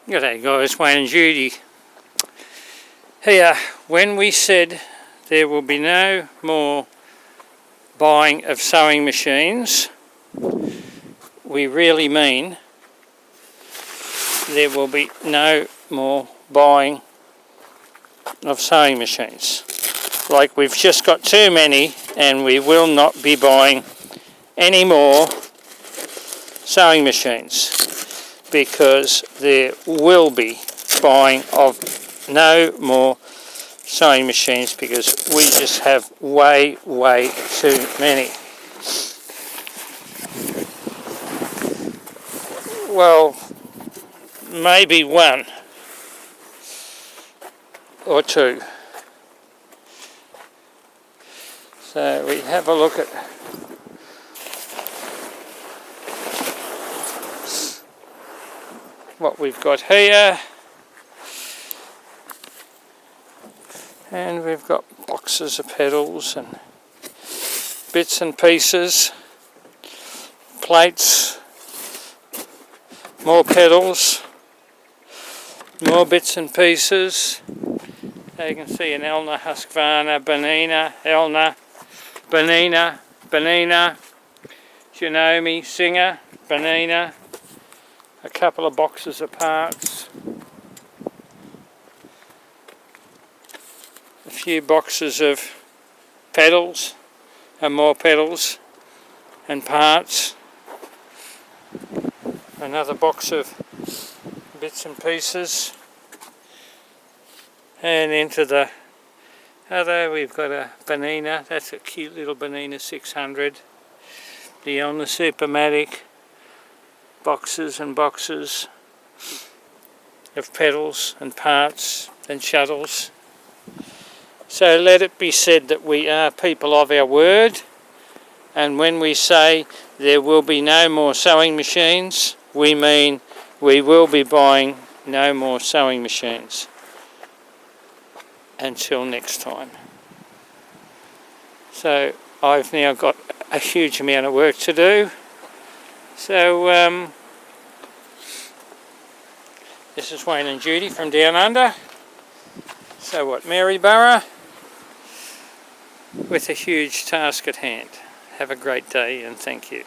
G'day guys, Wayne and Judy here. When we said there will be no more buying of sewing machines, we really mean there will be no more buying of sewing machines. Like, we've just got too many and we will not be buying any more sewing machines, because there will be buying of no more sewing machines because we just have way too many. Well, maybe one or two. So we have a look at what we've got here, and we've got boxes of pedals and bits and pieces, plates, more pedals, more bits and pieces. There you can see an Elna, Husqvarna, Elna, Benina, Janome, Singer, Benina, a couple of boxes of parts, a few boxes of pedals and more pedals and parts, another box of bits and pieces, and into the other we've got a Benina. That's a cute little Benina 600, the Elna Supermatic, boxes and boxes of pedals and parts and shuttles. So let it be said that we are people of our word, and when we say there will be no more sewing machines, we mean we will be buying no more sewing machines. Until next time. So I've now got a huge amount of work to do. So this is Wayne and Judy from Down Under. So what, Maryborough, with a huge task at hand. Have a great day and thank you.